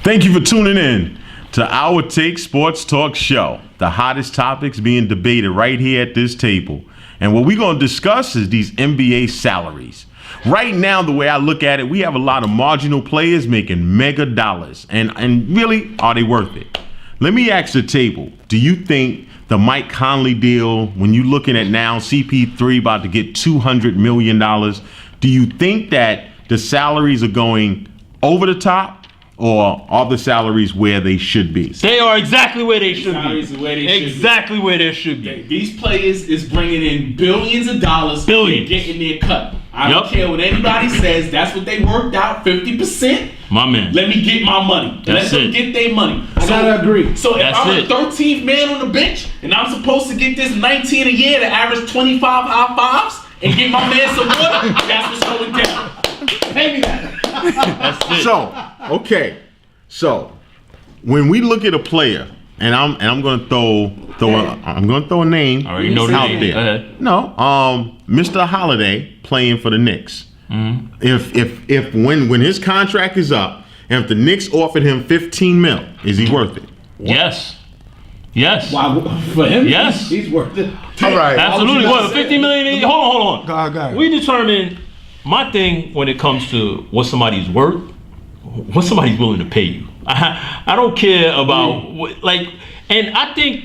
Thank you for tuning in to Our Take Sports Talk Show. The hottest topics being debated right here at this table. And what we're going to discuss is these NBA salaries. Right now, the way I look at it, we have a lot of marginal players making mega dollars. And really, are they worth it? Let me ask the table, do you think the Mike Conley deal, when you're looking at now CP3 about to get $200 million, do you think that the salaries are going over the top? Or are the salaries where they should be? They are exactly where they should be. Exactly where they should be. These players is bringing in billions of dollars. Billions. Getting their cut. I don't care what anybody says. That's what they worked out, 50%. My man. Let me get my money. Let them get their money. I gotta agree. So if I'm the 13th man on the bench and I'm supposed to get this 19 a year to average 25 high fives and get my man some water, that's what's going down. Pay me that. That's it. So when we look at a player, and I'm gonna throw a name I already know the out name. there. No, Mr. Holiday playing for the Knicks. Mm-hmm. If when his contract is up, and if the Knicks offered him $15 million, is he worth it? Yes. Wow, for him, yes, he's worth it. All right, absolutely. What, $50 million? Hold on. Go ahead. We determine. My thing when it comes to what somebody's worth, what somebody's willing to pay you. I don't care about and I think,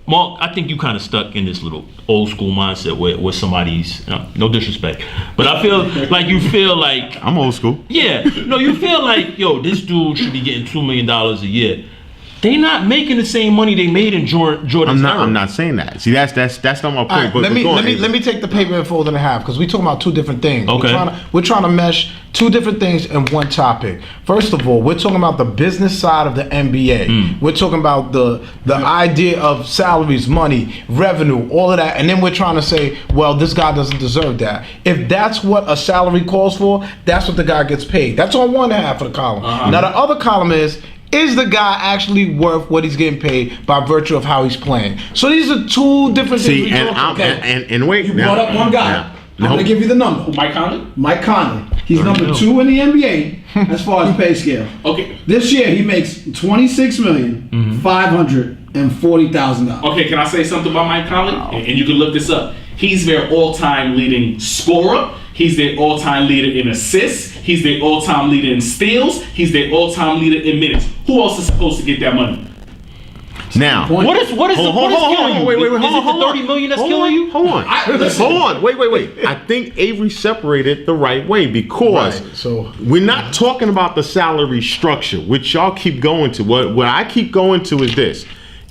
Mark, I think you kind of stuck in this little old school mindset where somebody's, no disrespect, but I feel like I'm old school. Yeah, no, you feel like, this dude should be getting $2 million a year. They not making the same money they made in Jordan's era. I'm not saying that. See, that's not my point. Right, let me take the paper and fold it in half because we're talking about two different things. Okay. We're trying to mesh two different things in one topic. First of all, we're talking about the business side of the NBA. We're talking about the idea of salaries, money, revenue, all of that, and then we're trying to say, well, this guy doesn't deserve that. If that's what a salary calls for, that's what the guy gets paid. That's on one half of the column. Now the other column is the guy actually worth what he's getting paid by virtue of how he's playing? So these are two different things. And wait, you brought up one guy. I'm going to give you the number. Mike Conley? Mike Conley. He's number 2 in the NBA as far as pay scale. Okay. This year he makes $26,540,000. Okay, can I say something about Mike Conley? And you can look this up. He's their all-time leading scorer. He's their all-time leader in assists. He's their all-time leader in steals. He's their all-time leader in minutes. Who else is supposed to get that money? Now, what is killing you? Wait, is it the $30 million that's killing you? Hold on. Wait. I think Avery separated the right way because we're not talking about the salary structure, which y'all keep going to. What I keep going to is this: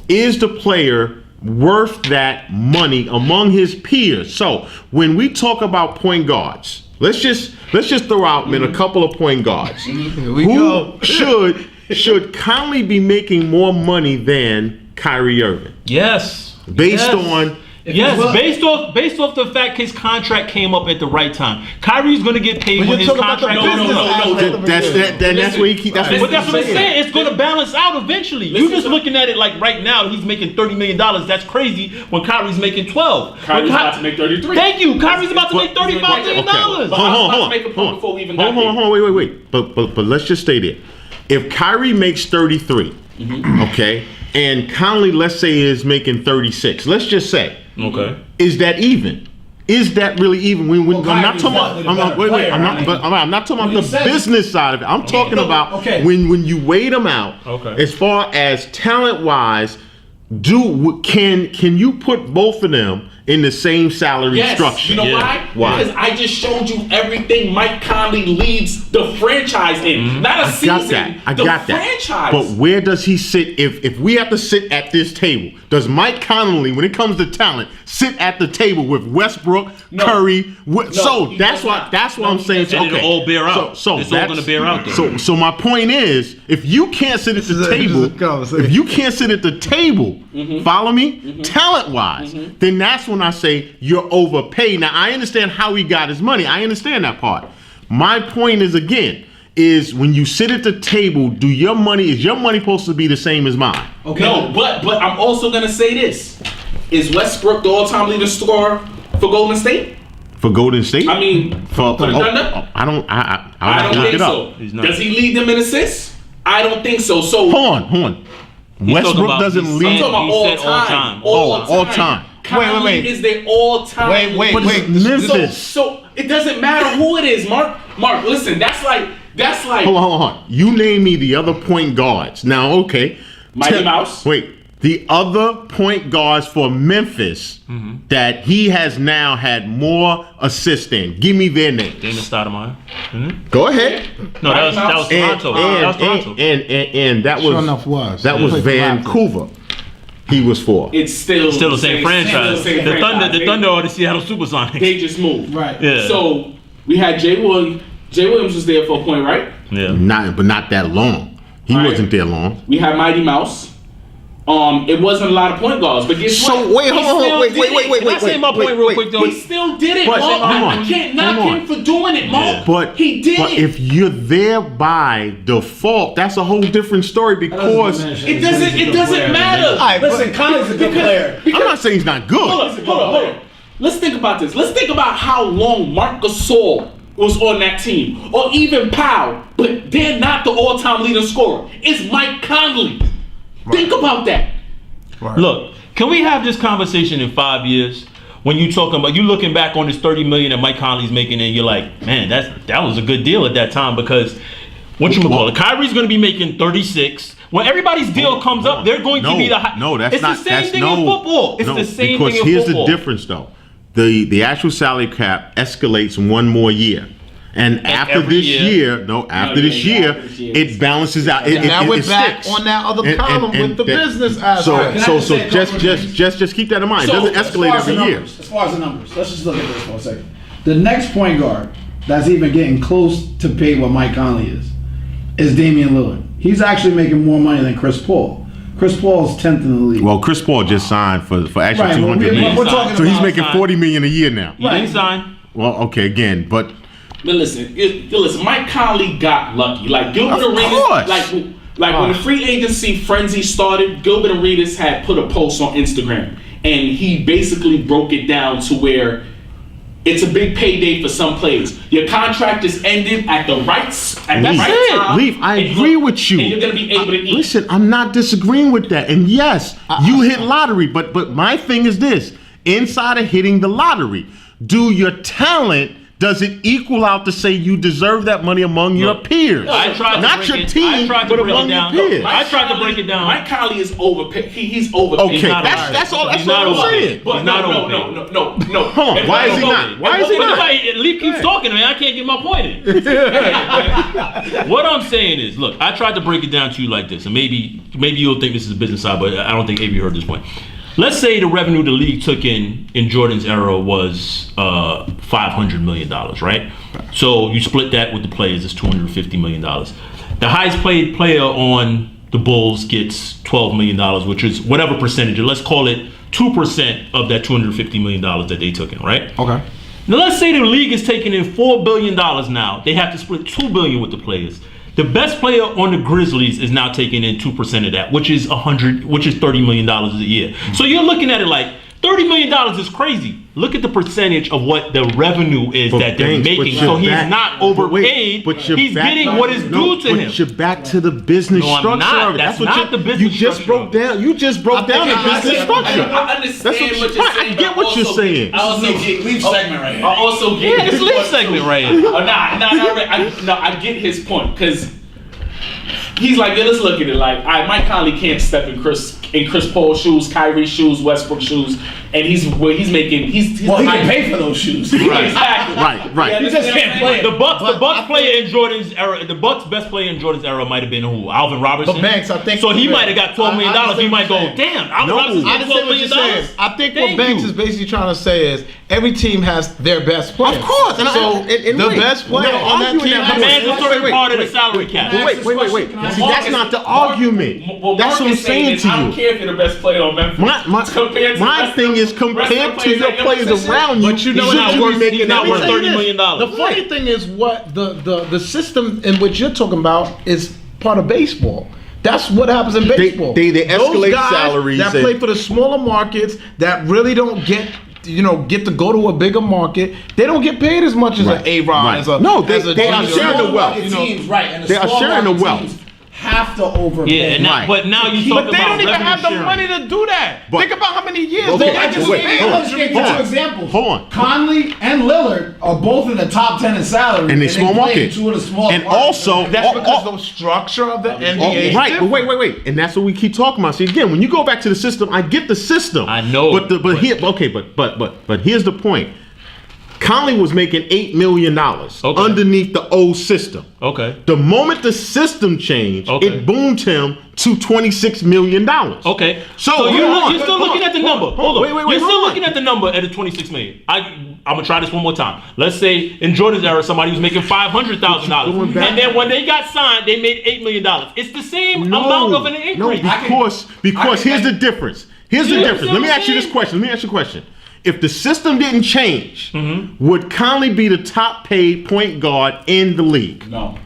is the player worth that money among his peers? So when we talk about point guards, let's just throw out a couple of point guards. Who should Conley be making more money than Kyrie Irving? Yes. Based on based off the fact his contract came up at the right time. Kyrie's going to get paid when his contract. No. That's where he keep. But that's what I'm saying. It's going to balance out eventually. You're just looking at it like right now he's making $30 million. That's crazy. When Kyrie's making 12. Kyrie's about to make 33. Thank you. Kyrie's about to make $35 million. Hold on. Wait. But let's just stay there. If Kyrie makes 33, okay, and Conley, let's say, is making 36. Let's just say. Okay. Is that even? Is that really even? I'm not talking about. I'm not talking about the business side of it. I'm talking about when you weigh them out. Okay. As far as talent wise, can you put both of them in the same salary structure? You know why? Because I just showed you everything Mike Conley leads the franchise in. Not a season. I got that. Franchise. But where does he sit? If we have to sit at this table, does Mike Conley, when it comes to talent, sit at the table with Westbrook, Curry? That's what I'm saying. It'll all bear out. It's all going to bear out. So my point is, if you can't sit at the table, follow me, talent-wise, then that's when I say you're overpaid. Now I understand how he got his money. I understand that part. My point is is when you sit at the table, is your money supposed to be the same as mine? Okay. No, but I'm also gonna say this: is Westbrook the all-time leading scorer for Golden State? For Golden State? I mean, for the Thunder? I don't think so. Does he lead them in assists? I don't think so. So Hold on. Westbrook doesn't lead. I'm talking about He all said all time. time. All time. Conley Wait. is their all-time. Wait. Memphis. So it doesn't matter who it is, Mark. Mark, listen. That's like. Hold on. You name me the other point guards. Now, okay. Mighty Mouse. Wait. The other point guards for Memphis that he has now had more assists in. Give me their names. Damon Stoudemire. Go ahead. No, that was Toronto. That was Toronto. And that was Sure enough was. that was Played for Vancouver. He was for. It's still Still the same franchise. Still The franchise. Thunder or the Seattle Supersonics. They just moved. Right. Yeah. So we had Jay Williams. Jay Williams was there for a point, right? Yeah. Not that long. He All right. wasn't there long. We had Mighty Mouse. It wasn't a lot of point guards, but guess what? So wait, hold on, wait. Can I say my point real quick though? He still did it, But- Mark. hold on, I can't knock hold on. him for doing it, Mark. But he did But it. if you're there by default, that's a whole different story because It doesn't matter. right, Listen, Conley's a good player. I'm not saying he's not good. Hold on. Let's think about this. Let's think about how long Marc Gasol was on that team, or even Powell, but they're not the all-time leading scorer. It's Mike Conley. Think about that. Look, can we have this conversation in 5 years? When you talking about you looking back on this $30 million that Mike Conley's making, and you're like, man, that was a good deal at that time because what you call it? Kyrie's going to be making 36. When everybody's deal comes up, they're going to be the high. No, that's it's not. the same That's thing no, in football. It's no, the same because thing in here's football. the difference, though. The actual salary cap escalates one more year. And after every this year. after this year, it balances out. It, Now it, we're it back sticks. on that other And- column and with the that- business So, aspect. Can I so, just so say a couple of just keep that in mind. It So, doesn't As far escalate as the every year. numbers, as far as the numbers, let's just look at this for a second. The next point guard that's even getting close to pay what Mike Conley is Damian Lillard. He's actually making more money than Chris Paul. Chris Paul's 10th in the league. Well, Chris Paul just signed for actually Right, well, 200 we're million. talking So he's about making 40 million a year now. He didn't sign. Well, okay, again, but But listen, Mike Conley got lucky. Like Gilbert Of Arenas, course. like when the free agency frenzy started, Gilbert Arenas had put a post on Instagram, and he basically broke it down to where it's a big payday for some players. Your contract is ended at the right time. Leaf, I and agree with you. And you're gonna be able to eat. Listen, I'm not disagreeing with that. And yes, you hit lottery, but my thing is this: inside of hitting the lottery, do your talent does it equal out to say you deserve that money among your peers? I tried to not break your it- team, I tried to but break it among your down. peers. I tried to break it down. Mike Conley is overpaid. He's overpaid. Okay, He's not that's overpaid. all. That's He's all not I'm overpaid. saying. But He's not no. Hold on, why is he not? Why is he not? Leaf keeps talking to me. I can't get my point in. What I'm saying is, look, I tried to break it down to you like this, and maybe you'll think this is a business side, but I don't think Avery heard this point. Let's say the revenue the league took in Jordan's era was $500 million, right? So you split that with the players, it's $250 million. The highest paid player on the Bulls gets $12 million, which is whatever percentage. Let's call it 2% of that $250 million that they took in, right? Okay. Now let's say the league is taking in $4 billion now. They have to split $2 billion with the players. The best player on the Grizzlies is now taking in 2% of that, which is $30 million a year. So you're looking at it like $30 million is crazy. Look at the percentage of what the revenue is But that they're Banks, making. but So you're he's back- not but wait, overpaid. but you're He's back- getting what is due to him. But you're back to the business No, I'm structure. not. of it. That's what not the business you just structure. broke down. You just broke down the business structure. I understand That's what you're right, saying. I get what you're saying. I also get Leave segment right here. I also get Yeah, his this league point, segment too. right here. I get his point because he's like, yeah, let's look at it. Like, Mike Conley can't step in Chris Paul's shoes, Kyrie's shoes, Westbrook's shoes, and he's making. He's Well, he high- can pay for those shoes. Exactly. Right. He just can't play. The Bucks player in Jordan's era, the Bucks best player in Jordan's era might have been who? Alvin Robertson. But Banks, I think- so. He might have got $12 million. I He might go, understand damn. Alvin No. Robertson I got understand $12 what million. you're saying. I think what Thank Banks you. is basically trying to say is every team has their best player. Of course, and so the wait, best player we're not on that arguing team that has point. Mandatory Wait, part of the wait, salary cap. Wait. See, that's not the argument. What That's Mark what I'm is saying is, to I don't you. care if you're the best player on Memphis. My thing is compared to your players around you. But you know should what? you be making He's not that worth money? $30 million. The funny thing is what the system in which you're talking about is part of baseball. That's what happens in baseball. they escalate Those guys salaries that and- play for the smaller markets that really don't get to go to a bigger market. They don't get paid as much as Right. an A-Rod. Right. As a No, they as a are junior. sharing the wealth. Teams, right? And They are small sharing the market wealth. teams have to overpay. Yeah, and Right. but now you But talk they about don't even revenue have the sharing. money to do that. But- Think about how many years Okay, they I just wait, gave hold on, you hold two on. examples. Hold on. Conley and Lillard are both in the top 10 in salary. And they small play market. in two of the small And markets. also, That's because the structure of the NBA. right, but wait, and that's what we keep talking about. See, again, when you go back to the system, I get the system. I know, but here's the point. Conley was making $8 million Okay. underneath the old system. Okay. The moment the system changed, Okay. it boomed him to $26 million. Okay. So, you're hold on, still hold looking on, at the hold number. on, Hold on. wait, You're hold still on. looking at the number at the 26 million. I'm gonna try this one more time. Let's say in Jordan's era, somebody was making $500,000, Going back- and then when they got signed, they made $8 million. It's the same amount of an increase. Because here's the difference. Here's the You difference. Let me ask you this question. If the system didn't change, would Conley be the top paid point guard in the league? No.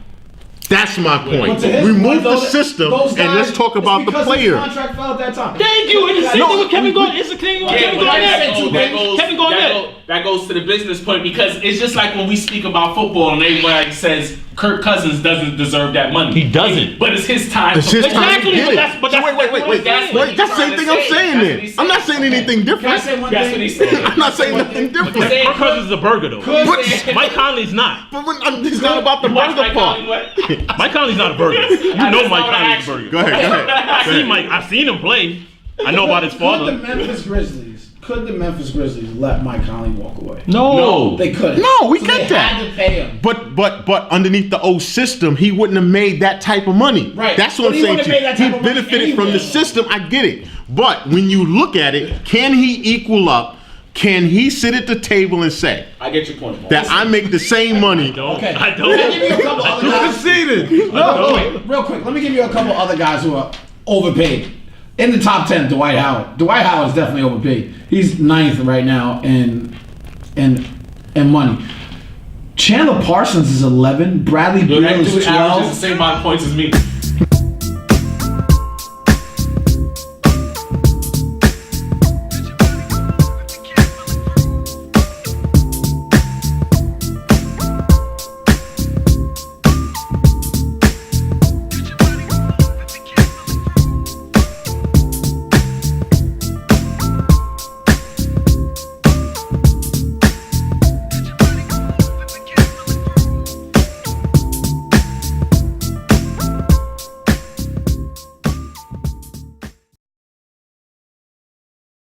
That's my point. But to his Remove point, the those system guys- and let's talk it's about the because his player. contract fell at that time. Thank you. And the same thing with Kevin Garnett. It's the same with Kevin Garnett. Kevin Garnett. That goes to the business point because it's just like when we speak about football and everybody says Kirk Cousins doesn't deserve that money. He doesn't. But it's his time. It's his time to Exactly, get but it. that's- but that's- Wait. that's what That's the same he's thing trying I'm to say. saying That's then. what he's I'm not saying. saying anything Can I different. say one That's thing? what he's saying. I'm not saying nothing different. saying- Kirk Cousins is a burger though. But- Mike Conley's not. But it's not about the Watch burger Mike part. Conley what? Mike Conley's not a burger. You That's know not Mike what I Conley's a asked you. burger. Go ahead. I've seen him play. I know about his Could father. the Memphis Grizzlies let Mike Conley walk away? No. They couldn't. No, we So get they that. had to pay him. But underneath the old system, he wouldn't have made that type of money. Right. That's what But I'm he saying wouldn't to have you. made that He type of money benefited from the anyway. system. I get it. But when you look at it, can he equal up? Can he sit at the table and say I get your point. that I make the same money? Okay. I Let me give you a don't. couple other guys. Conceded. Real quick. Let me give you a couple other guys who are overpaid. In the top 10, Dwight Howard. Dwight Howard is definitely overpaid. He's 9th right now in money. Chandler Parsons is 11. Bradley That Beal dude is averages the 12. same amount of points as me.